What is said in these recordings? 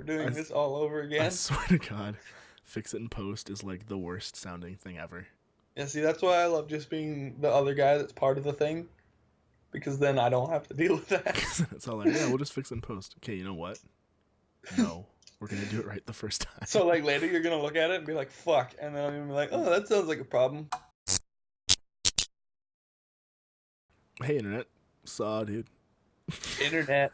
doing this all over again. I swear to God, fix it in post is like the worst sounding thing ever. Yeah, see, that's why I love just being the other guy that's part of the thing, because then I don't have to deal with that. It's all like, yeah, we'll just fix it in post. Okay, you know what? No, we're gonna do it right the first time. So like later you're gonna look at it and be like, fuck, and then I'm gonna be like, oh, that sounds like a problem. Hey, internet. Saw, dude. Internet,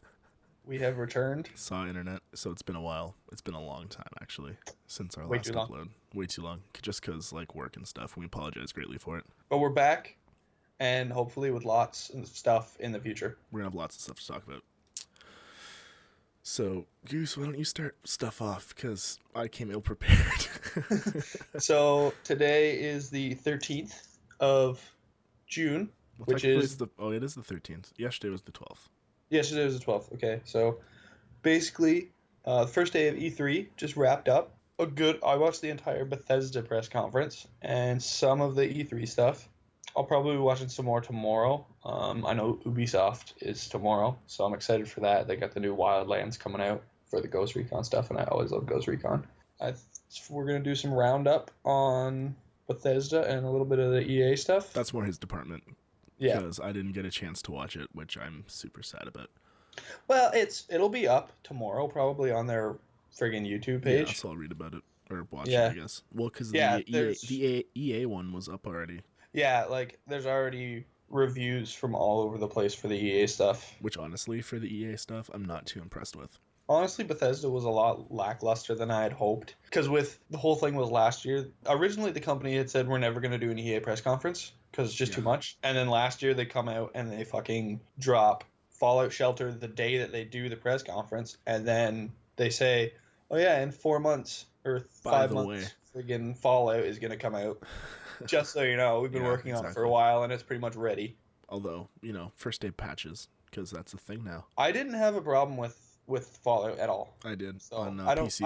we have returned. Saw internet. So it's been a while. It's been a long time, actually, since our Way last too long. upload. Way too long. Just because, like, work and stuff. We apologize greatly for it. But we're back, and hopefully with lots of stuff in the future. We're gonna have lots of stuff to talk about. So, Goose, why don't you start stuff off? Because I came ill prepared. So today is the 13th of June, Well, which technically is... it is the 13th. Yesterday was the 12th. Yesterday was the 12th. Okay, so basically, the first day of E3 just wrapped up. I watched the entire Bethesda press conference and some of the E3 stuff. I'll probably be watching some more tomorrow. I know Ubisoft is tomorrow, so I'm excited for that. They got the new Wildlands coming out for the Ghost Recon stuff, and I always love Ghost Recon. We're going to do some roundup on Bethesda and a little bit of the EA stuff. That's more his department. Yeah. Because I didn't get a chance to watch it, which I'm super sad about. Well, it'll be up tomorrow, probably on their friggin' YouTube page. Yeah, so I'll read about it or watch Yeah. it, I guess. Well, because Yeah, the EA one was up already. Yeah, like there's already reviews from all over the place for the EA stuff. Which honestly, for the EA stuff, I'm not too impressed with. Honestly, Bethesda was a lot lackluster than I had hoped. Because with the whole thing was last year, originally the company had said we're never going to do an EA press conference because it's just too much. And then last year they come out and they fucking drop Fallout Shelter the day that they do the press conference. And then they say, oh yeah, in 4 months or 5 months, friggin' Fallout is going to come out. Just so you know, we've been working on it for a while and it's pretty much ready. Although, first day patches, because that's the thing now. I didn't have a problem with Fallout at all. I did. So on PC,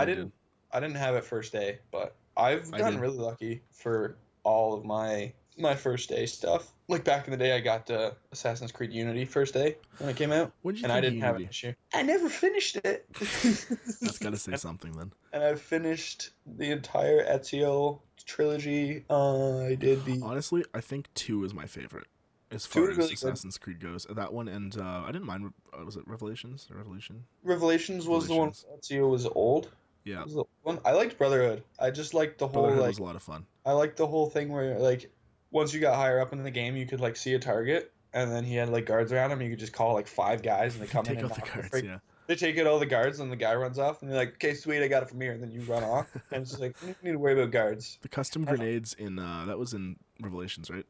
I didn't have it first day, but I've gotten really lucky for all of my first day stuff. Like back in the day, I got Assassin's Creed Unity first day when it came out, and I didn't have an issue. I never finished it. That's gotta say something then. And I finished the entire Ezio trilogy. I did the... Honestly, I think 2 is my favorite as far as Assassin's Creed goes. That one, and I didn't mind. Was it Revelations or Revolution? Revelations was the one Ezio was old. Yeah. Was the one. I liked Brotherhood. I just liked the whole Brotherhood was a lot of fun. I liked the whole thing where like once you got higher up in the game, you could like see a target, and then he had like guards around him. You could just call like 5 guys, and they come in and take out the guards. Yeah. They take out all the guards, and the guy runs off, and you're like, okay, sweet, I got it from here, and then you run off, and it's just like, you don't need to worry about guards. The custom grenades in that was in Revelations, right?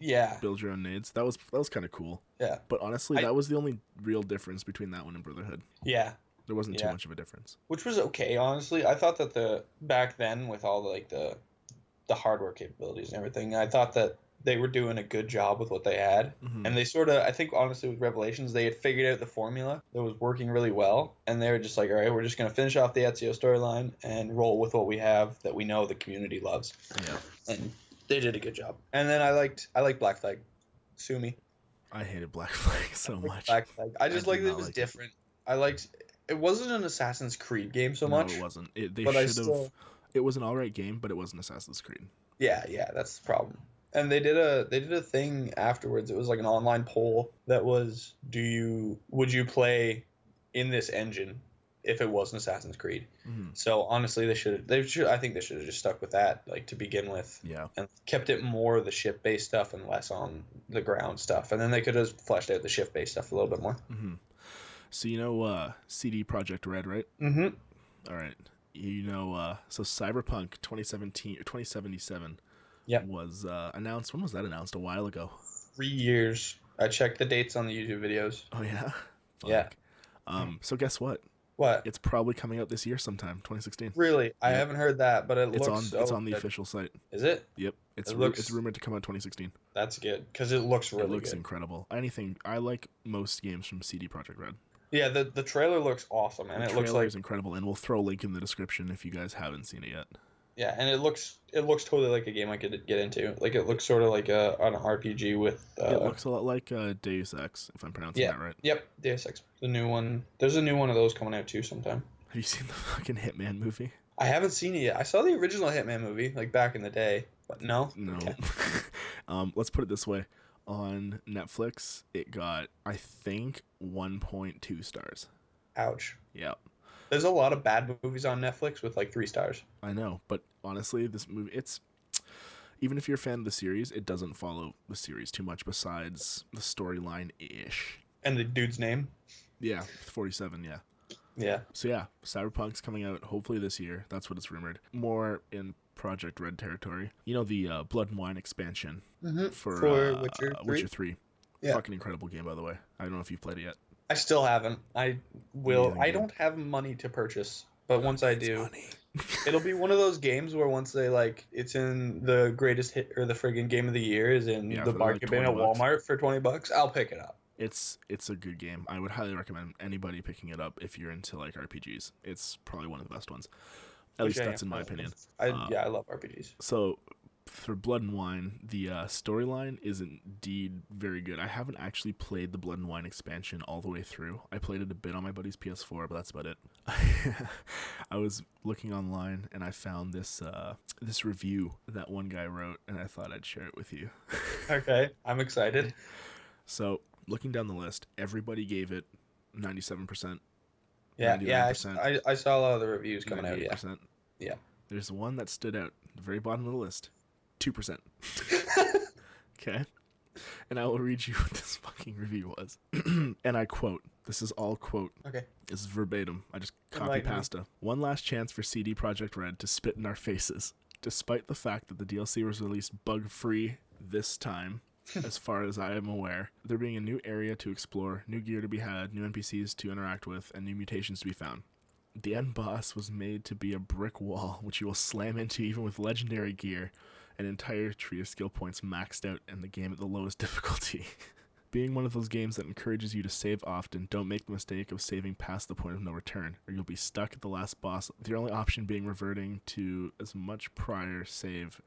Yeah. Build your own nades. That was kind of cool. Yeah. But honestly, that was the only real difference between that one and Brotherhood. Yeah. There wasn't too much of a difference. Which was okay, honestly. I thought that back then with all the hardware capabilities and everything, I thought that they were doing a good job with what they had. Mm-hmm. And they sort of, I think honestly with Revelations, they had figured out the formula that was working really well. And they were just like, all right, we're just going to finish off the Ezio storyline and roll with what we have that we know the community loves. Yeah. And they did a good job. And then I liked Black Flag. Sue me. I hated Black Flag so much. Black Flag. I just liked it was different. It wasn't an Assassin's Creed game so much. No, it wasn't. They should have. It was an alright game, but it wasn't Assassin's Creed. Yeah, that's the problem. And they did a thing afterwards. It was like an online poll that was, would you play in this engine if it was an Assassin's Creed? Mm-hmm. So honestly, I think they should have just stuck with that, like to begin with. Yeah. And kept it more the ship-based stuff and less on the ground stuff. And then they could have fleshed out the ship-based stuff a little bit more. Mm-hmm. So CD Projekt Red, right? Mm-hmm. All right. So Cyberpunk 2077 was announced. When was that announced? A while ago. 3 years. I checked the dates on the YouTube videos. Oh yeah. Fuck. Yeah. So guess what? What? It's probably coming out this year sometime, 2016. Really? I haven't heard that, but it's on the official site. Is it? Yep. It's rumored to come out 2016. That's good because it looks really good. It looks incredible. I like most games from CD Projekt Red. Yeah, the trailer looks awesome, and it looks like incredible. And we'll throw a link in the description if you guys haven't seen it yet. Yeah, and it looks totally like a game I could get into. Like it looks sort of like an RPG with. It looks a lot like Deus Ex, if I'm pronouncing that right. Yep, Deus Ex, the new one. There's a new one of those coming out too sometime. Have you seen the fucking Hitman movie? I haven't seen it yet. I saw the original Hitman movie, like, back in the day, but no. No. Okay. Let's put it this way. On Netflix, it got, I think, 1.2 stars. Ouch. Yeah. There's a lot of bad movies on Netflix with, like, 3 stars. I know, but honestly, this movie, it's... Even if you're a fan of the series, it doesn't follow the series too much besides the storyline-ish. And the dude's name? Yeah, 47, yeah. Yeah. So yeah, Cyberpunk's coming out hopefully this year. That's what it's rumored. More in Project Red territory. You know, the Blood and Wine expansion for Witcher 3. Yeah. Fucking incredible game, by the way. I don't know if you've played it yet. I still haven't. I will. I don't have money to purchase, but once I do, it'll be one of those games where once they like, it's in the greatest hit or the friggin' game of the year is in the bargain bin at Walmart for $20. I'll pick it up. It's a good game. I would highly recommend anybody picking it up if you're into like RPGs. It's probably one of the best ones. At least that's in my opinion. I love RPGs. So for Blood and Wine, the storyline is indeed very good. I haven't actually played the Blood and Wine expansion all the way through. I played it a bit on my buddy's PS4, but that's about it. I was looking online and I found this review that one guy wrote, and I thought I'd share it with you. Okay, I'm excited. So looking down the list, everybody gave it 97%. Yeah, I saw a lot of the reviews coming out. Yeah. There's one that stood out at the very bottom of the list, 2%. Okay, and I will read you what this fucking review was, and I quote. This is all quote. Okay. This is verbatim. I just copy pasta. One last chance for CD Projekt Red to spit in our faces, despite the fact that the DLC was released bug-free this time. As far as I am aware, there being a new area to explore, new gear to be had, new NPCs to interact with, and new mutations to be found. The end boss was made to be a brick wall, which you will slam into even with legendary gear, an entire tree of skill points maxed out, and the game at the lowest difficulty. Being one of those games that encourages you to save often, don't make the mistake of saving past the point of no return, or you'll be stuck at the last boss, with your only option being reverting to a much prior save,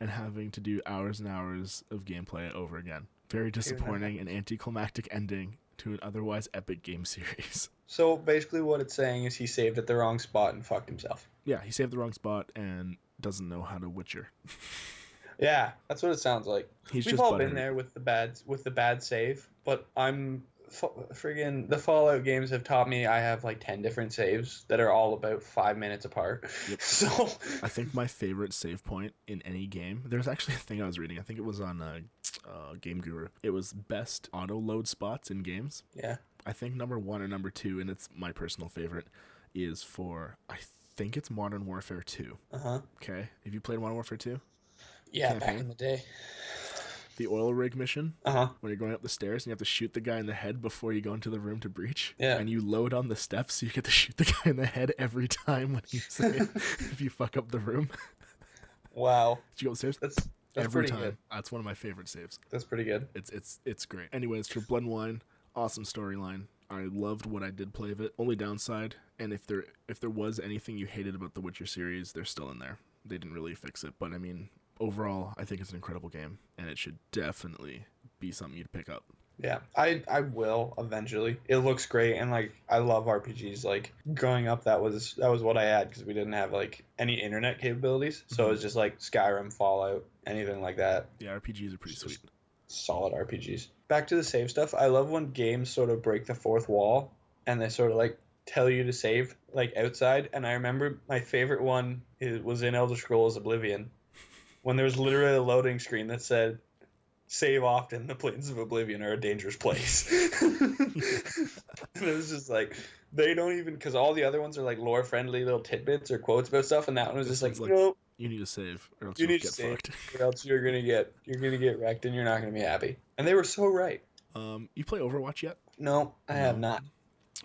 and having to do hours and hours of gameplay over again. Very disappointing and anticlimactic ending to an otherwise epic game series. So basically what it's saying is he saved at the wrong spot and fucked himself. Yeah, he saved the wrong spot and doesn't know how to Witcher. Yeah, that's what it sounds like. We've all been there with the bad save, but friggin' the Fallout games have taught me I have like 10 different saves that are all about 5 minutes apart. Yep. So I think my favorite save point in any game, there's actually a thing I was reading, I think it was on Game Guru. It was best auto load spots in games. Yeah. I think number 1 or number 2, and it's my personal favorite, is for, I think it's Modern Warfare 2. Uh-huh. Okay. Have you played Modern Warfare 2? Yeah, back in the day. The oil rig mission, when you're going up the stairs and you have to shoot the guy in the head before you go into the room to breach. Yeah. And you load on the steps, so you get to shoot the guy in the head every time when you say if you fuck up the room. Wow. Did you go upstairs? That's every pretty time. good. That's one of my favorite saves. That's pretty good. It's great. Anyways, for Blood and Wine, awesome storyline. I loved what I did play of it. Only downside, and if there was anything you hated about the Witcher series, they're still in there. They didn't really fix it, but I mean, overall, I think it's an incredible game, and it should definitely be something you'd pick up. Yeah, I will eventually. It looks great, and like I love RPGs. Like growing up, that was what I had because we didn't have like any internet capabilities, so it was just like Skyrim, Fallout, anything like that. Yeah, RPGs are pretty sweet. Solid RPGs. Back to the save stuff. I love when games sort of break the fourth wall and they sort of like tell you to save like outside. And I remember my favorite one was in Elder Scrolls Oblivion, when there was literally a loading screen that said, "Save often. The Plains of Oblivion are a dangerous place." And it was just like, they don't even, because all the other ones are like lore friendly little tidbits or quotes about stuff, and that one was just like, nope. You need to save, or else you you'll need get to save, fucked. or else you're gonna get wrecked, and you're not gonna be happy. And they were so right. You play Overwatch yet? No, I have not.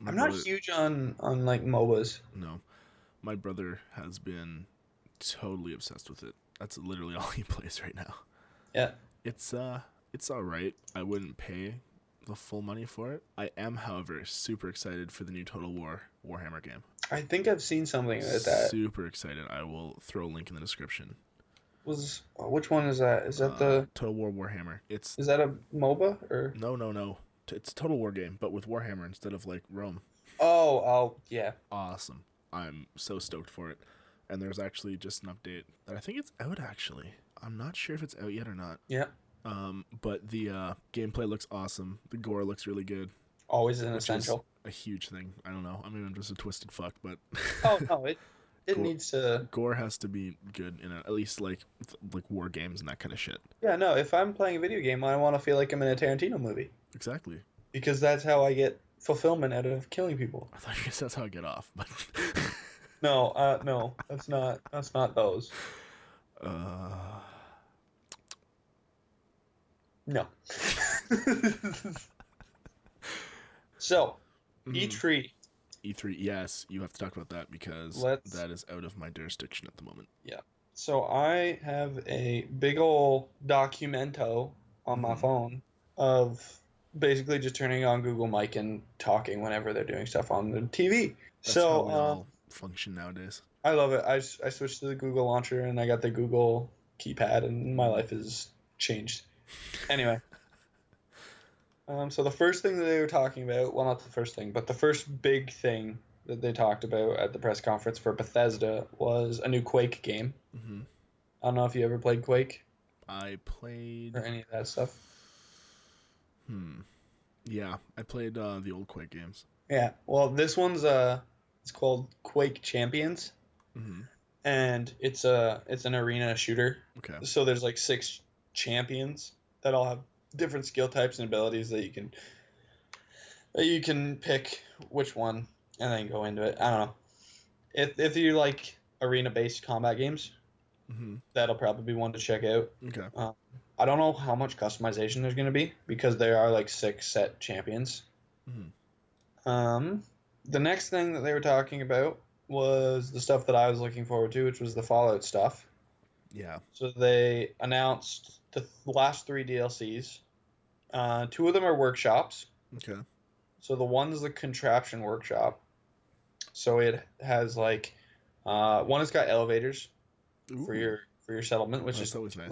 I'm not huge on like MOBAs. No, my brother has been totally obsessed with it. That's literally all he plays right now. Yeah. It's all right. I wouldn't pay the full money for it. I am, however, super excited for the new Total War Warhammer game. I think I've seen something like that. Super excited. I will throw a link in the description. Which one is that? Is that the Total War Warhammer? Is that a MOBA or? No. It's a Total War game, but with Warhammer instead of like Rome. Yeah. Awesome. I'm so stoked for it. And there's actually just an update that I think it's out actually. I'm not sure if it's out yet or not. Yeah. But the gameplay looks awesome. The gore looks really good, Always an which is essential. a huge thing. I don't know. I mean, I'm just a twisted fuck, but Oh no, it gore, needs to. gore has to be good in at least like war games and that kind of shit. Yeah, no. If I'm playing a video game, I want to feel like I'm in a Tarantino movie Exactly. because that's how I get fulfillment out of killing people. I guess that's how I get off, but No, that's not. That's not those. uh, No. So, mhm. E3. E3, yes, you have to talk about that because Let's. that is out of my jurisdiction at the moment. Yeah. So I have a big ol' documento on my Mhm. phone of basically just turning on Google Mic and talking whenever they're doing stuff on the TV. That's how So we all function nowadays. I love it. I switched to the Google launcher and I got the Google keypad and my life has changed. Anyway, so the first thing that they were talking about, well, not the first thing, but the first big thing that they talked about at the press conference for Bethesda was a new Quake game. Hmm. I don't know if you ever played Quake I played. or any of that stuff. Yeah, I played the old Quake games. Yeah. Well, this one's it's called Quake Champions, Hmm. and it's an arena shooter. Okay. So there's like 6 champions that all have different skill types and abilities that you can pick which one and then go into it. I don't know. If you like arena based combat games, Hmm. that'll probably be one to check out. Okay. I don't know how much customization there's going to be because there are like 6 set champions. Hmm. Um, the next thing that they were talking about was the stuff that I was looking forward to, which was the Fallout stuff. Yeah. So they announced the last 3 DLCs. 2 of them are workshops. Okay. So the one's the contraption workshop. So it has like one has got elevators for Ooh. your settlement, which That's is always nice.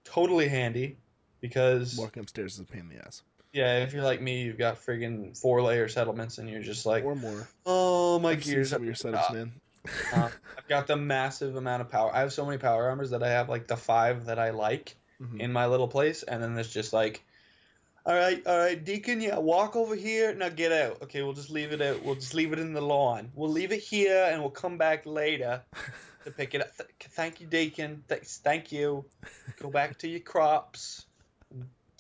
totally handy because Walking upstairs is a pain in the ass. yeah, if you're like me, you've got friggin' 4 layer settlements, and you're just like, Or more. oh my I've seen gears. some of your setups, man. I've got the massive amount of power. I have so many power armors that I have like the 5 that I like Hmm. in my little place, and then there's just like, all right, Deacon, yeah, walk over here. Now get out. Okay, we'll just leave it out. We'll just leave it in the lawn. We'll leave it here, and we'll come back later to pick it up. Thank you, Deacon. Thank you. Go back to your crops.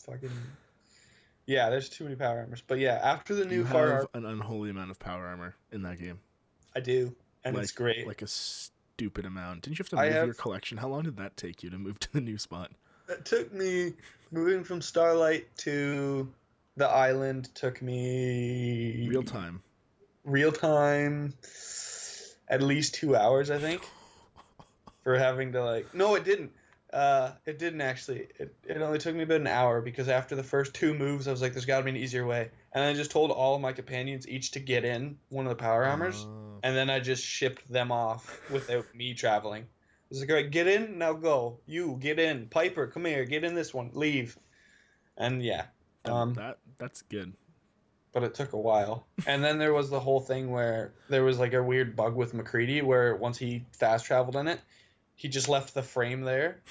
Fucking yeah. There's too many power armors, but yeah, after the new You fire have armor, an unholy amount of power armor in that game. I do, and Like it's great. like a stupid amount. Didn't you have to I move have. your collection? How long did that take you to move to the new spot? It took me moving from Starlight to the island. Took me Real time. real time, at least 2 hours, I think, for having to like. No, it didn't. It didn't actually. It only took me about an hour because after the first 2 moves, I was like, "There's got to be an easier way," and I just told all of my companions each to get in one of the power armors, and then I just shipped them off without me traveling. It was like, "All right, get in now, go. You get in. Piper, come here. Get in this one. Leave." And yeah, that's good. but it took a while. And then there was the whole thing where there was like a weird bug with McCready where once he fast traveled in it, he just left the frame there.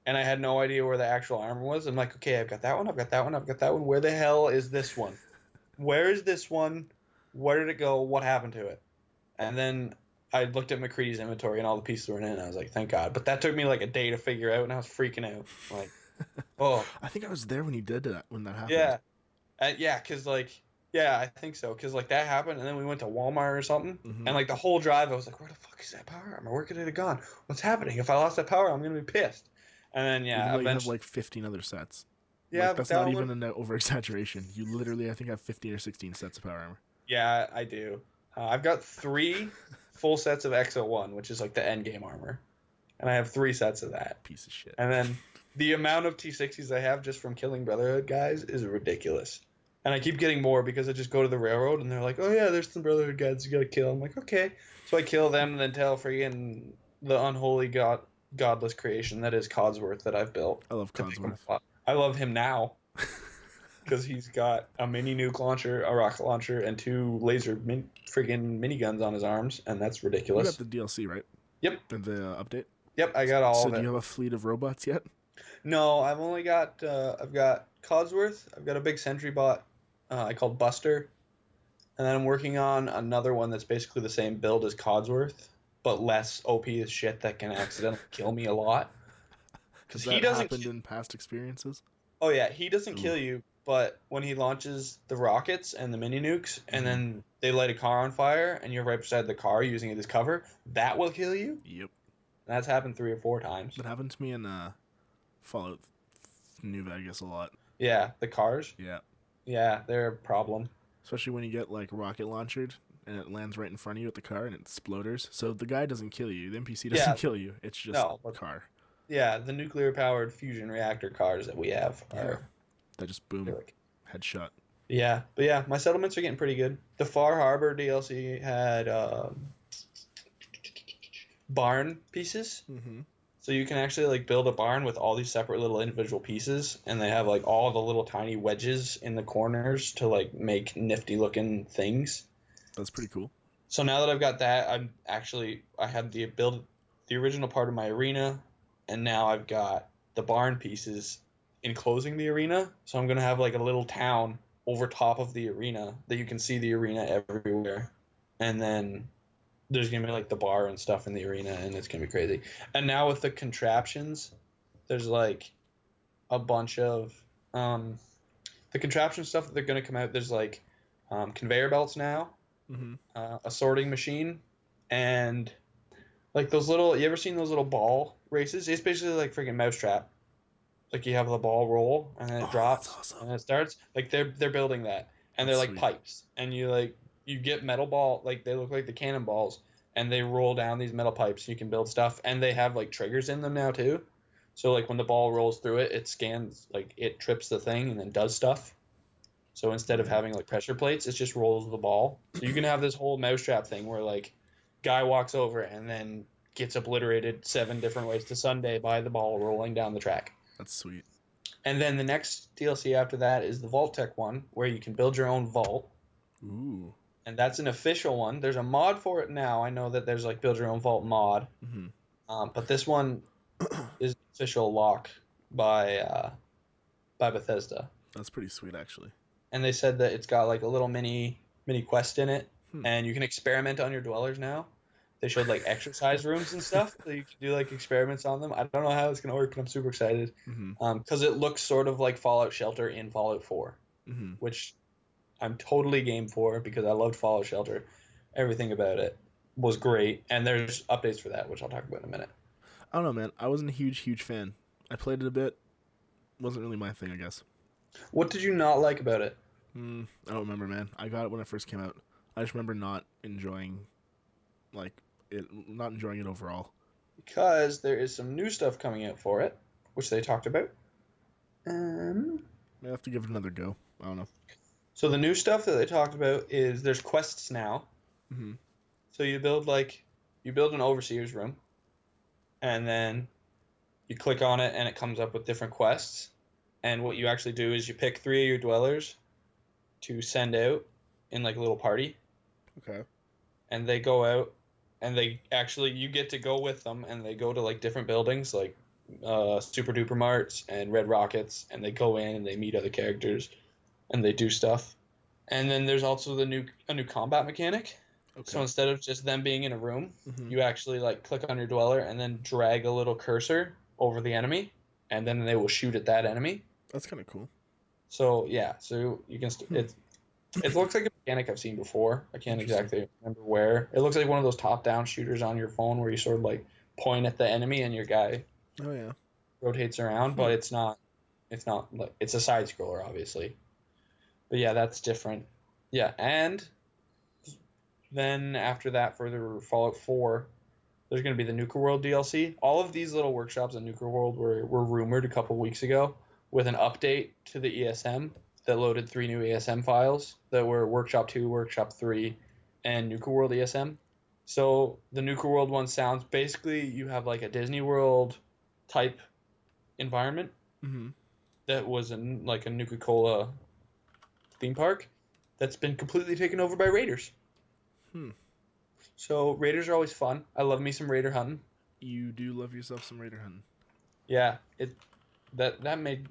And I had no idea where the actual armor was. I'm like, okay, I've got that one, I've got that one, I've got that one. Where the hell is this one? Where is this one? Where did it go? What happened to it? And then I looked at McCready's inventory and all the pieces were in it. And I was like, thank God. But that took me like a day to figure out, and I was freaking out. Like, oh, I think I was there when you did that when that happened. yeah. Yeah, because like, yeah, I think so. Because like that happened, and then we went to Walmart or something, Mhm. and like the whole drive, I was like, where the fuck is that power armor? Where could it have gone? What's happening? If I lost that power, I'm gonna be pissed. And then Even yeah, though you have eventually, like 15 other sets. yeah, Like but that's that not one, even an over exaggeration. You literally, I think, have 15 or 16 sets of power armor. yeah, I do. I've got 3 full sets of XO1, which is like the end game armor, and I have 3 sets of that. Piece of shit. And then the amount of T60s I have just from killing Brotherhood guys is ridiculous. And I keep getting more because I just go to the railroad and they're like, oh yeah, there's some Brotherhood guys you gotta kill. I'm like, okay. So I kill them and then tell freaking the unholy godless creation that is Codsworth that I've built. I love to pick 'em Codsworth. up. I love him now. because he's got a mini nuke launcher, a rocket launcher, and two laser friggin' miniguns on his arms, and that's You ridiculous. got the DLC, right? Yep. And the update? Yep, I got all So of do it. you have a fleet of robots yet? No, I've only got I've got Codsworth. I've got a big sentry bot I called Buster, and then I'm working on another one that's basically the same build as Codsworth, but less OP as shit that can accidentally kill me a lot. Because Has he that doesn't. happened in past experiences? Oh yeah, he doesn't Ooh. kill you, but when he launches the rockets and the mini nukes, and then they light a car on fire, and you're right beside the car using it as cover, that will kill you. Yep. And that's happened 3 or 4 times. That happened to me in Fallout New Vegas a lot. Yeah, the cars. Yeah. Yeah, they're a problem. Especially when you get like rocket launched and it lands right in front of you with the car and it exploders. So the guy doesn't kill you. The NPC doesn't kill you. It's just a car. Yeah, the nuclear powered fusion reactor cars that we have are that just boom, headshot. Yeah, but yeah, my settlements are getting pretty good. The Far Harbor DLC had barn pieces. Mm-hmm. So you can actually like build a barn with all these separate little individual pieces, and they have like all the little tiny wedges in the corners to like make nifty looking things. That's pretty cool. So now that I've got that, I had the original part of my arena, and now I've got the barn pieces enclosing the arena. So I'm gonna have like a little town over top of the arena that you can see the arena everywhere, and then there's gonna be like the bar and stuff in the arena, and it's gonna be crazy. And now with the contraptions, there's like a bunch of the contraption stuff that they're gonna come out. There's like conveyor belts now, a sorting machine, and like those little. You ever seen those little ball races? It's basically like freaking mousetrap. Like you have the ball roll and then it drops awesome. and it starts. Like they're building that, and they're like sweet. pipes, and you get metal ball, like they look like the cannonballs, and they roll down these metal pipes. You can build stuff, and they have like triggers in them now too. So like when the ball rolls through it, it scans, like it trips the thing and then does stuff. So instead of having like pressure plates, it just rolls the ball. So you can have this whole mousetrap thing where like guy walks over and then gets obliterated 7 different ways to Sunday by the ball rolling down the track. That's sweet. And then the next DLC after that is the Vault Tech one, where you can build your own vault. Ooh. And that's an official one. There's a mod for it now. I know that there's like build your own vault mod. But this one is official lock by Bethesda. That's pretty sweet, actually. And they said that it's got like a little mini quest in it, and you can experiment on your dwellers now. They showed like exercise rooms and stuff, so you can do like experiments on them. I don't know how it's gonna work, but I'm super excited because it looks sort of like Fallout Shelter in Fallout 4, which I'm totally game for because I loved Fallout Shelter. Everything about it was great, and there's updates for that, which I'll talk about in a minute. I don't know, man. I wasn't a huge fan. I played it a bit. Wasn't really my thing, I guess. What did you not like about it? I don't remember, man. I got it when it first came out. I just remember not enjoying it overall. Because there is some new stuff coming out for it, which they talked about. I have to give it another go. I don't know. So the new stuff that they talked about is there's quests now. So you build an overseer's room, and then you click on it, and it comes up with different quests. And what you actually do is you pick 3 of your dwellers to send out in like a little party. Okay. And they go out, and you get to go with them, and they go to like different buildings like Super Duper Marts and Red Rockets, and they go in and they meet other characters, and they do stuff. And then there's also a new combat mechanic. Okay. So instead of just them being in a room, you actually like click on your dweller and then drag a little cursor over the enemy, and then they will shoot at that enemy. That's kind of cool. So yeah, so you can it looks like a mechanic I've seen before. I can't exactly remember where. It looks like one of those top-down shooters on your phone where you sort of like point at the enemy and your guy rotates around, but it's not like it's a side scroller obviously. But yeah, that's different. Yeah, and then after that for the Fallout 4, there's going to be the Nuka World DLC. All of these little workshops in Nuka World were rumored a couple weeks ago with an update to the ESM that loaded 3 new ESM files that were Workshop 2, Workshop 3, and Nuka World ESM. So the Nuka World one sounds basically you have like a Disney World type environment that was like a Nuka-Cola theme park that's been completely taken over by raiders. Hmm. So raiders are always fun. I love me some raider hunting. You do love yourself some raider hunting. Yeah,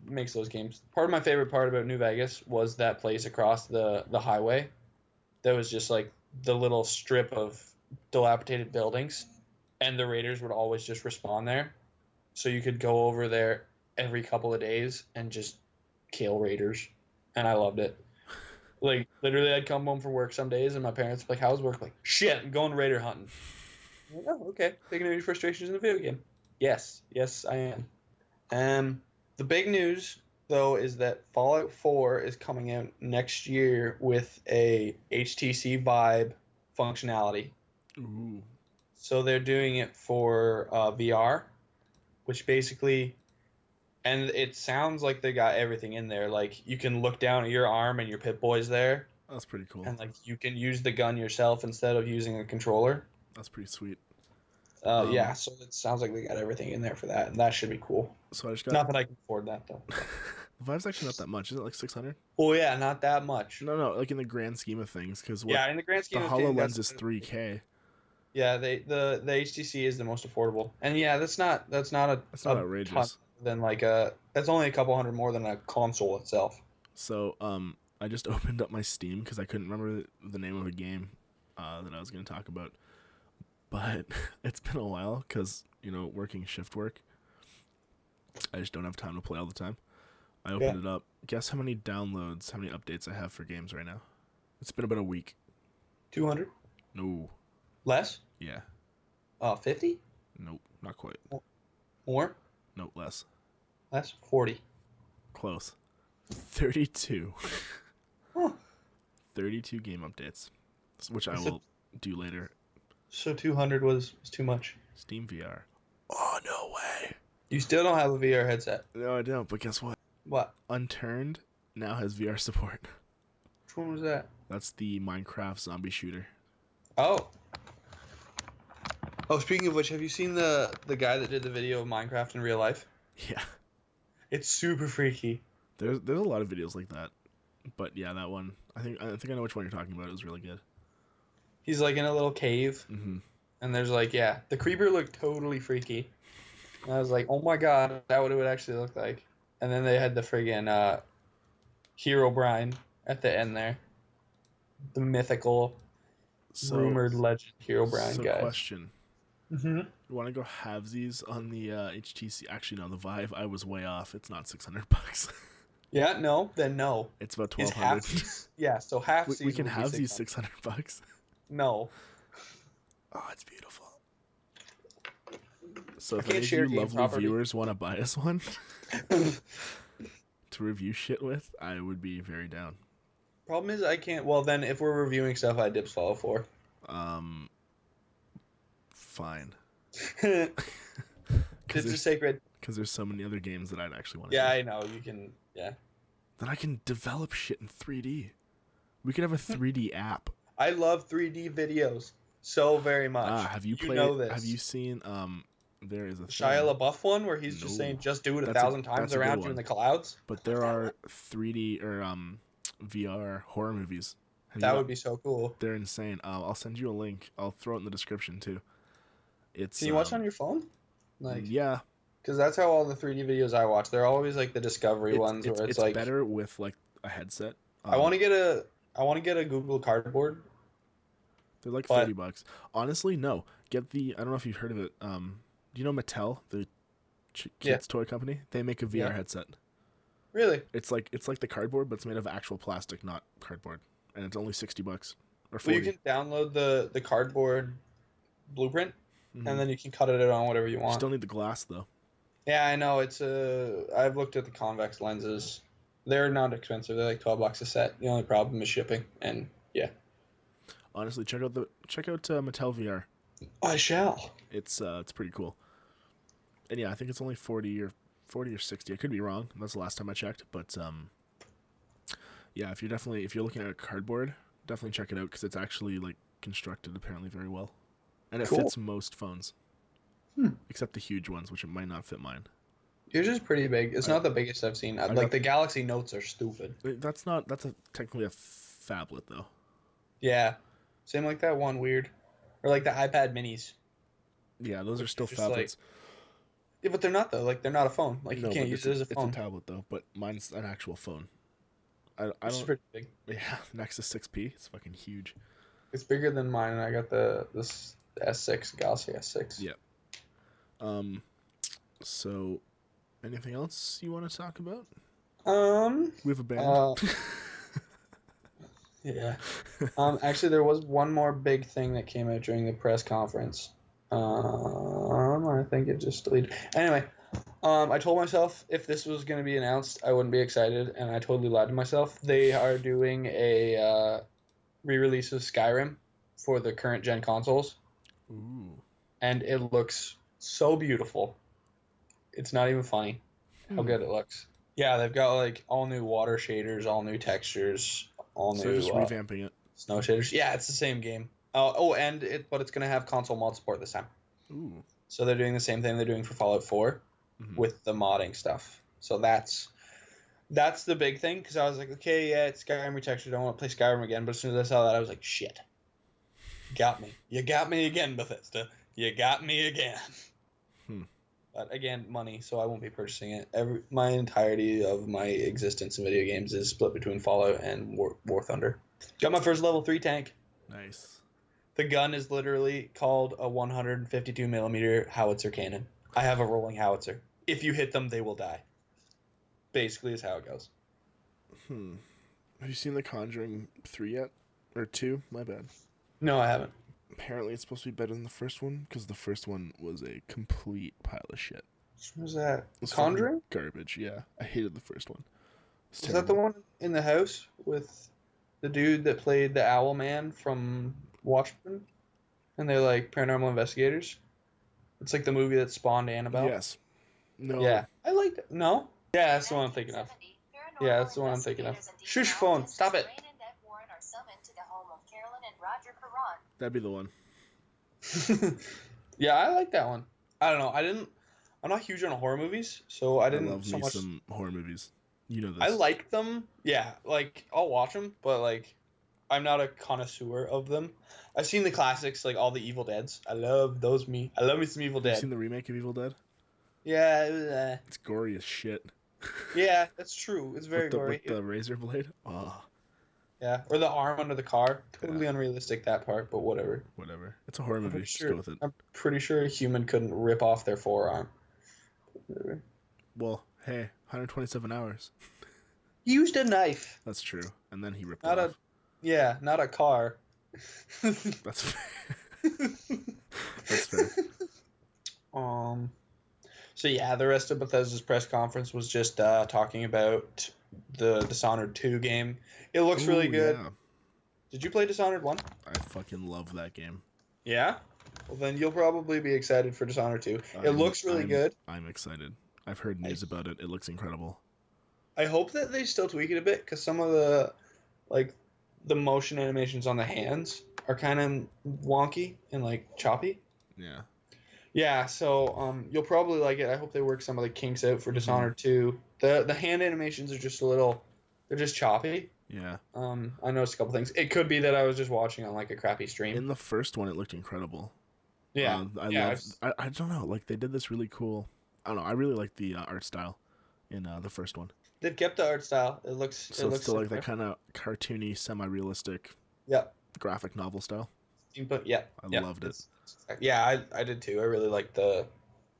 makes those games. Part of my favorite part about New Vegas was that place across the highway. That was just like the little strip of dilapidated buildings, and the raiders would always just respawn there. So you could go over there every couple of days and just kill raiders, and I loved it. Like literally, I'd come home from work some days, and my parents would be like, "How's work?" Like, "Shit, I'm going raider hunting." I'm like, oh, okay. Taking any frustrations in the video game? Yes, yes, I am. The big news though is that Fallout 4 is coming out next year with a HTC Vive functionality. Ooh. So they're doing it for VR, which basically, and it sounds like they got everything in there. Like you can look down at your arm and your Pip-Boy's there, That's pretty cool. and like you can use the gun yourself instead of using a controller. That's pretty sweet. Yeah, so it sounds like they got everything in there for that, and that should be cool. So I just got. Not that I can afford that though. Vive's actually not that much. Is it like 600? Oh yeah, not that much. No, like in the grand scheme of things, because Yeah, in the grand scheme the of things, HoloLens is 3K. Yeah, the HTC is the most affordable, and yeah, that's not a outrageous. Than like that's only a couple hundred more than a console itself. So I just opened up my Steam because I couldn't remember the name of a game that I was going to talk about, but it's been a while because working shift work, I just don't have time to play all the time. I opened it up. Guess how many downloads, how many updates I have for games right now? It's been about a week. 200? No. Less? Yeah. 50? Nope, not quite. More? No, less. Less? 40. Close. 32. Huh. 32 game updates, which I will do later. So 200 was too much. Steam VR. Oh, no way. You still don't have a VR headset. No, I don't, but guess what? What? Unturned now has VR support. Which one was that? That's the Minecraft zombie shooter. Oh. Oh, speaking of which, have you seen the guy that did the video of Minecraft in real life? Yeah. It's super freaky. There's a lot of videos like that. But yeah, that one, I think I know which one you're talking about. It was really good. He's like in a little cave. Mm-hmm. And there's like, yeah, the creeper looked totally freaky. And I was like, oh my god, that what it would actually look like. And then they had the friggin' Hero Brian at the end there. The mythical, rumored legend Hero Brian guy. Question. Mm-hmm. You want to go halvesies on the HTC? Actually, no, the Vive. I was way off. It's not $600. Yeah, no, then no. It's about $1,200. Yeah, so halfsies. We can halvesies $600. No. Oh, it's beautiful. So if any of you lovely viewers want to buy us one to review shit with, I would be very down. Problem is I can't. Well, then if we're reviewing stuff, I dips follow for. Fine. It's a sacred. Because there's so many other games that I'd actually want to. Yeah, I know you can. Yeah. Then I can develop shit in 3D. We could have a 3D app. I love 3D videos so very much. Have you played? You know this. Have you seen? There is a Shia LaBeouf one where he's just saying, "Just do it 1,000 times around you in the clouds." But there are 3D or VR horror movies. That would be so cool. They're insane. I'll send you a link. I'll throw it in the description too. Can you watch on your phone? Like yeah, because that's how all the 3D videos I watch. They're always like the Discovery ones where it's like better with like a headset. I want to get a Google Cardboard. They're like $30. Honestly, no. Get the. I don't know if you've heard of it. Do you know Mattel, the kids toy company? They make a VR headset. Really? It's like the cardboard, but it's made of actual plastic, not cardboard, and it's only $60 or $40. Well, you can download the cardboard blueprint, and then you can cut it out on whatever you want. You still need the glass though. Yeah, I know. I've looked at the convex lenses. They're not expensive. They're like $12 a set. The only problem is shipping, and yeah. Honestly, check out Mattel VR. I shall. It's pretty cool. And yeah, I think it's only 40 or 60. I could be wrong. That's the last time I checked, but yeah, if you're looking at a cardboard, definitely check it out because it's actually like constructed apparently very well, and it fits most phones, except the huge ones, which it might not fit mine. Yours is pretty big. It's not the biggest I've seen. The Galaxy Notes are stupid. That's technically a phablet though. Yeah. Same like that one weird. Or like the iPad minis. Yeah, those are still phablets. Yeah, but they're not though. Like they're not a phone. Like you can't use it as a phone. It's a tablet though, but mine's an actual phone. I don't. It's pretty big. Yeah, Nexus 6P. It's fucking huge. It's bigger than mine, and I got the S6 Galaxy S6. Yeah. So, anything else you want to talk about? We have a band. Yeah. Actually, there was one more big thing that came out during the press conference. I think it just deleted. Anyway, I told myself if this was going to be announced, I wouldn't be excited, and I totally lied to myself. They are doing a re-release of Skyrim for the current gen consoles. Ooh. And it looks so beautiful. It's not even funny how good it looks. Yeah, they've got like all new water shaders, all new textures, all new. So just revamping it. Snow shaders. Yeah, it's the same game. But it's gonna have console mod support this time. Ooh. So they're doing the same thing they're doing for Fallout 4 with the modding stuff. So that's the big thing, because I was like, okay, yeah, it's Skyrim retextured. I don't want to play Skyrim again. But as soon as I saw that, I was like, shit. Got me. You got me again, Bethesda. You got me again. But again, money, so I won't be purchasing it. My entirety of my existence in video games is split between Fallout and War Thunder. Got my first level 3 tank. Nice. The gun is literally called a 152 millimeter howitzer cannon. I have a rolling howitzer. If you hit them, they will die. Basically is how it goes. Have you seen The Conjuring 3 yet? Or 2? My bad. No, I haven't. Apparently it's supposed to be better than the first one, because the first one was a complete pile of shit. What was that? Conjuring? Garbage, yeah. I hated the first one. Is that the one in the house with the dude that played the Owl Man from Watchmen? And they're like paranormal investigators? It's like the movie that spawned Annabelle? Yes. No. Yeah. I liked it. No? Yeah, that's the one I'm thinking of. Yeah, that's the one I'm thinking of. Shush phone, stop it. That'd be the one. Yeah, I like that one. I don't know. I'm not huge on horror movies, so I love so much. Some horror movies. You know this. I like them. Yeah, like I'll watch them, but like I'm not a connoisseur of them. I've seen the classics, like all the Evil Deads. I love those. I love me some Evil Dead. You seen the remake of Evil Dead? Yeah. It's gory as shit. Yeah, that's true. It's very gory. With the razor blade? Oh. Yeah, or the arm under the car. Totally unrealistic, that part, but whatever. Whatever. It's a horror movie. Just go with it. I'm pretty sure a human couldn't rip off their forearm. Whatever. Well, hey, 127 hours. He used a knife. That's true. And then he ripped it off. Yeah, not a car. That's fair. That's fair. So yeah, the rest of Bethesda's press conference was just talking about the Dishonored 2 game. It looks really good. Yeah. Did you play Dishonored 1? I fucking love that game. Yeah? Well, then you'll probably be excited for Dishonored 2. It looks really good. I'm excited. I've heard news about it. It looks incredible. I hope that they still tweak it a bit, because some of the motion animations on the hands are kind of wonky and choppy. Yeah. Yeah, so you'll probably like it. I hope they work some of the kinks out for Dishonored 2. The hand animations are just they're just choppy. Yeah. I noticed a couple things. It could be that I was just watching on a crappy stream. In the first one, it looked incredible. Yeah. I don't know. They did this really cool. I don't know. I really like the art style in the first one. They've kept the art style. It looks still like that kind of cartoony, semi-realistic. Yeah. Graphic novel style. Yeah. I loved it. Yeah, I did too. I really liked the.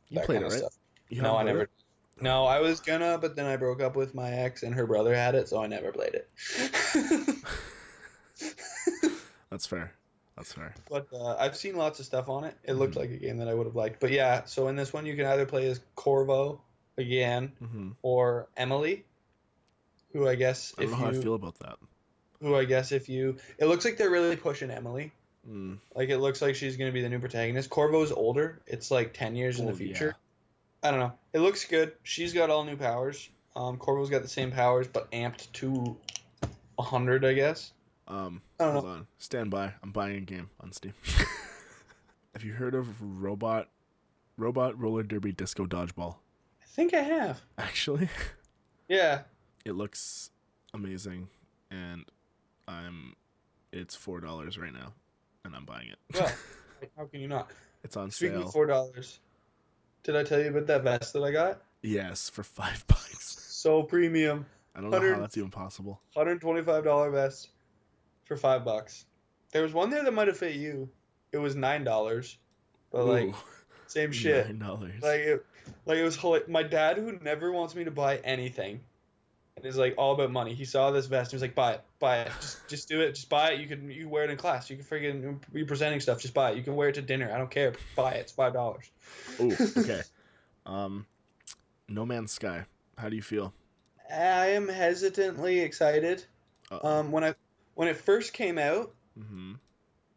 You played it, right? Stuff. No, I never. No, I was gonna, but then I broke up with my ex, and her brother had it, so I never played it. That's fair. But I've seen lots of stuff on it. It looked like a game that I would have liked. But yeah, so in this one, you can either play as Corvo again, or Emily, who I guess I don't know how I feel about that. It looks like they're really pushing Emily. It looks like she's going to be the new protagonist. Corvo's older. It's 10 years in the future. Yeah. I don't know. It looks good. She's got all new powers. Corvo's got the same powers, but amped to 100, I guess. Hold on. Stand by. I'm buying a game on Steam. Have you heard of Robot Roller Derby Disco Dodgeball? I think I have. Actually. Yeah. It looks amazing, and it's $4 right now, and I'm buying it. Well, how can you not? It's on Speaking sale. of $4, did I tell you about that vest that I got? Yes, for $5. So premium. I don't know how that's even possible. $125 vest for $5. There was one there that might have fit you. It was $9, but like Ooh, same shit. $9. It was my dad, who never wants me to buy anything, and is like all about money. He saw this vest and he was like, buy it, just do it, just buy it. You can wear it in class. You can freaking be presenting stuff. Just buy it. You can wear it to dinner. I don't care. Buy it. It's $5. Oh, okay. No Man's Sky. How do you feel? I am hesitantly excited. Uh-oh. When it first came out, Mm-hmm.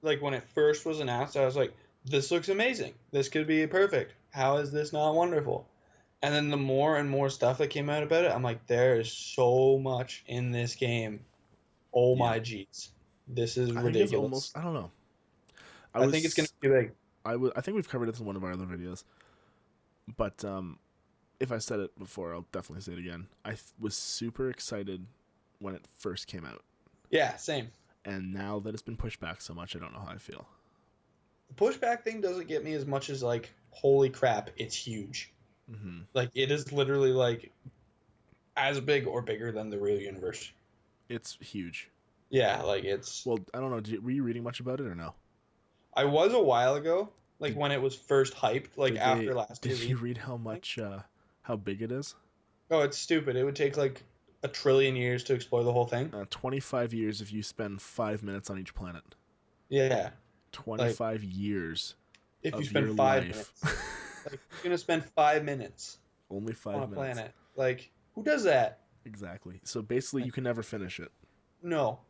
like when it first was announced, I was like, this looks amazing. This could be perfect. How is this not wonderful? And then the more and more stuff that came out about it, I'm like, there is so much in this game. Oh my jeez. This is ridiculous. I don't know. I think it's going to be big. I think we've covered this in one of our other videos. But if I said it before, I'll definitely say it again. I was super excited when it first came out. Yeah, same. And now that it's been pushed back so much, I don't know how I feel. The pushback thing doesn't get me as much as like, holy crap, it's huge. Mm-hmm. Like, it is literally like as big or bigger than the real universe. It's huge. Yeah, like it's... Well, I don't know. Were you reading much about it or no? I was a while ago, like when it was first hyped, like after last year. Did you read how much, how big it is? Oh, it's stupid. It would take like 1 trillion years to explore the whole thing. 25 years if you spend 5 minutes on each planet. Yeah. 25 years. If you spend 5 minutes. Like, you're going to spend 5 minutes. Only 5 on minutes. a planet. Like, who does that? Exactly. So basically, you can never finish it. No.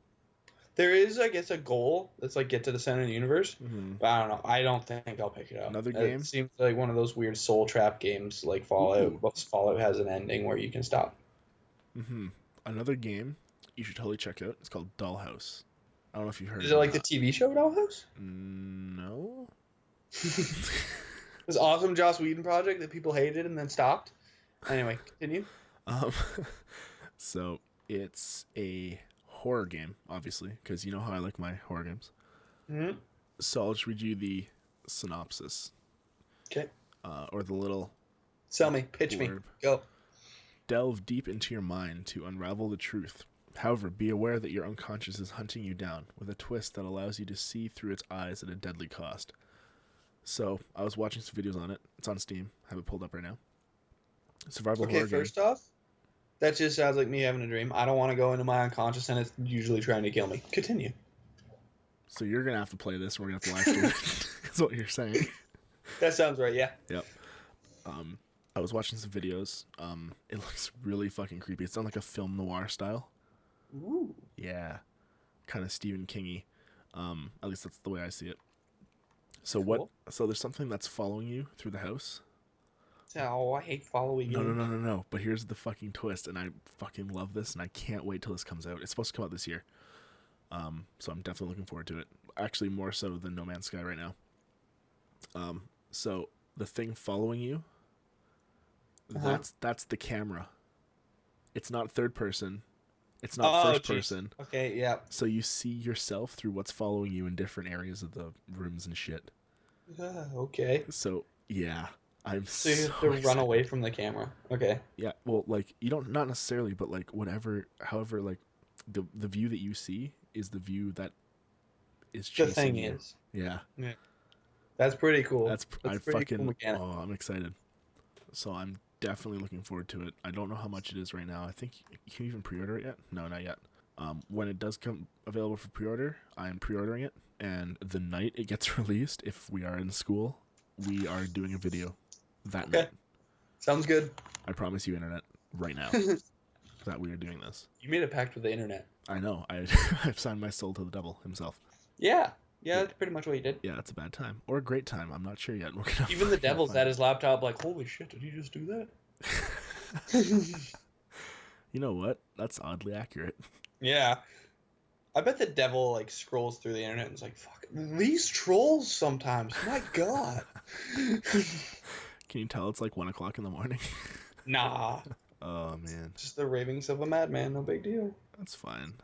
There is, I guess, a goal that's like get to the center of the universe. Mm-hmm. But I don't know. I don't think I'll pick it up. Another game? It seems like one of those weird soul trap games like Fallout. Ooh. But Fallout has an ending where you can stop. Mm-hmm. Another game you should totally check out. It's called Dollhouse. I don't know if you've heard Is it like the TV show Dollhouse? No. This awesome Joss Whedon project that people hated and then stopped. Anyway, continue. So it's a horror game, obviously, because you know how I like my horror games. Mm-hmm. So I'll just read you the synopsis. Okay. Or the little... Sell me. Pitch blurb. me. Go. Delve deep into your mind to unravel the truth. However, be aware that your unconscious is hunting you down with a twist that allows you to see through its eyes at a deadly cost. So, I was watching some videos on it. It's on Steam. I have it pulled up right now. Survival horror game. Okay, first off, that just sounds like me having a dream. I don't want to go into my unconscious, and it's usually trying to kill me. Continue. So you're going to have to play this, and we're going to have to live stream it. That's what you're saying. That sounds right, yeah. Yep. I was watching some videos. It looks really fucking creepy. It's done like a film noir style. Ooh. Yeah. Kind of Stephen King-y. At least that's the way I see it. So Cool. So there's something that's following you through the house. Oh, I hate following you. No. But here's the fucking twist, and I fucking love this, and I can't wait till this comes out. It's supposed to come out this year. So I'm definitely looking forward to it. Actually, more so than No Man's Sky right now. So the thing following you, that's the camera. It's not third person. It's not first person. Okay, yeah. So you see yourself through what's following you in different areas of the rooms and shit. Okay. So, yeah. So you have to run away from the camera. Okay. Yeah, well, like, you don't, not necessarily, but, like, however, like, the view that you see is the view that is chasing the thing you. is. Yeah. That's pretty cool. That's pretty cool mechanic. Oh, I'm excited. So I'm definitely looking forward to it. I don't know how much it is right now. I think you can even pre-order it yet? No, not yet. When it does come available for pre-order, I'm pre-ordering it, and the night it gets released, if we are in school, we are doing a video that night. Sounds good. I promise you, internet, right now, that we are doing this. You made a pact with the internet. I know. I've signed my soul to the devil himself. Yeah, that's pretty much what you did. Yeah, that's a bad time. Or a great time. I'm not sure yet. Even the devil's at his laptop like, holy shit, did he just do that? You know what? That's oddly accurate. Yeah. I bet the devil like scrolls through the internet and is like, fuck, these trolls sometimes. My God. Can you tell it's like 1 o'clock in the morning? Nah. Oh, man. Just the ravings of a madman. No big deal. That's fine.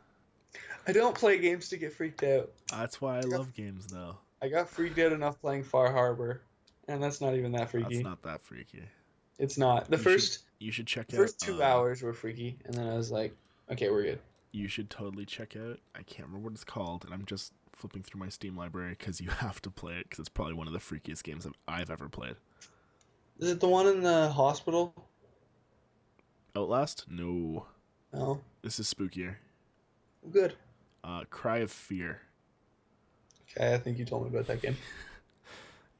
I don't play games to get freaked out. That's why I love games, though. I got freaked out enough playing Far Harbor, and that's not even that freaky. That's not that freaky. It's not. You should check out... First 2 hours were freaky, and then I was like, okay, we're good. You should totally check out... I can't remember what it's called, and I'm just flipping through my Steam library because you have to play it because it's probably one of the freakiest games I've ever played. Is it the one in the hospital? Outlast? No. No. This is spookier. Good. Cry of Fear. Okay, I think you told me about that game.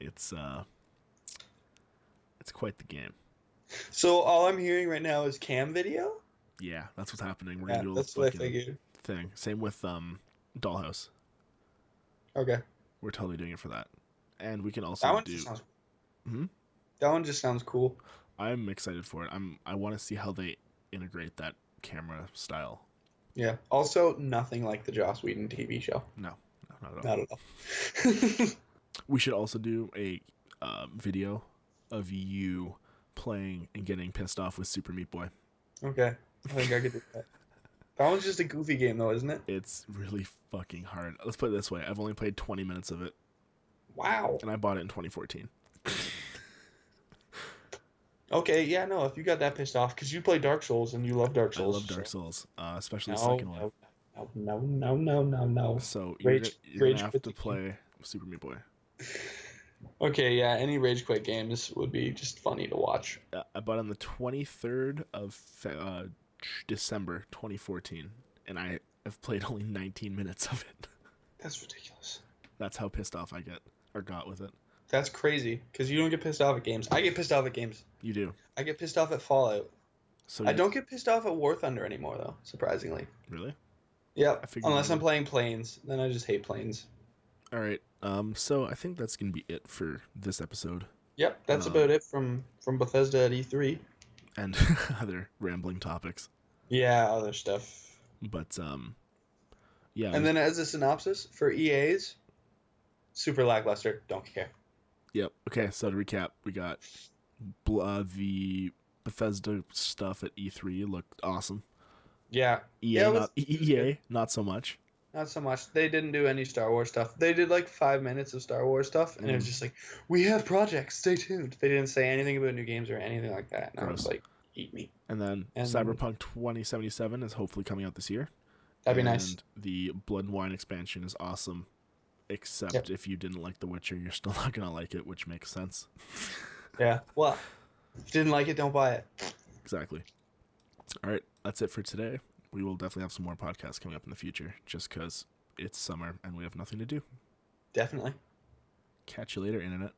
It's quite the game. So all I'm hearing right now is cam video? Yeah, that's what's happening. We're gonna do a that's what I fucking figured. thing. Same with Dollhouse. Okay. We're totally doing it for that. And we can That also one do... just sounds... Hmm? That one just sounds cool. I'm excited for it. I want to see how they integrate that camera style. Yeah. Also, nothing like the Joss Whedon TV show. No, not at all. Not at all. We should also do a video of you playing and getting pissed off with Super Meat Boy. Okay. I think I could do that. That one's just a goofy game, though, isn't it? It's really fucking hard. Let's put it this way. I've only played 20 minutes of it. Wow. And I bought it in 2014. Okay, yeah, no, if you got that pissed off, because you play Dark Souls and you love Dark Souls. I love Dark Souls, especially the second one. No. So Rage you're gonna have quit to the play Super Meat Boy. Okay, yeah, any Rage Quit games would be just funny to watch. I bought it on the 23rd of December 2014, and I have played only 19 minutes of it. That's ridiculous. That's how pissed off I got with it. That's crazy, because you don't get pissed off at games. I get pissed off at games. You do. I get pissed off at Fallout. So I don't get pissed off at War Thunder anymore, though, surprisingly. Really? Yeah, I figured unless you I'm playing planes. Then I just hate planes. All right. So I think that's gonna be it for this episode. Yep, that's about it from Bethesda at E3. And other rambling topics. Yeah, other stuff. But yeah. And then as a synopsis for EA's, super lackluster. Don't care. Yep. Okay. So to recap, we got the Bethesda stuff at E3 looked awesome. Yeah. EA, not so much. Not so much. They didn't do any Star Wars stuff. They did like 5 minutes of Star Wars stuff, and it was just like, we have projects, stay tuned. They didn't say anything about new games or anything like that. And I was like, eat me. And then Cyberpunk 2077 is hopefully coming out this year. That'd be nice. And the Blood and Wine expansion is awesome, except if you didn't like The Witcher, you're still not going to like it, which makes sense. Yeah. Well, if you didn't like it, don't buy it. Exactly. All right. That's it for today. We will definitely have some more podcasts coming up in the future just because it's summer and we have nothing to do. Definitely. Catch you later, Internet.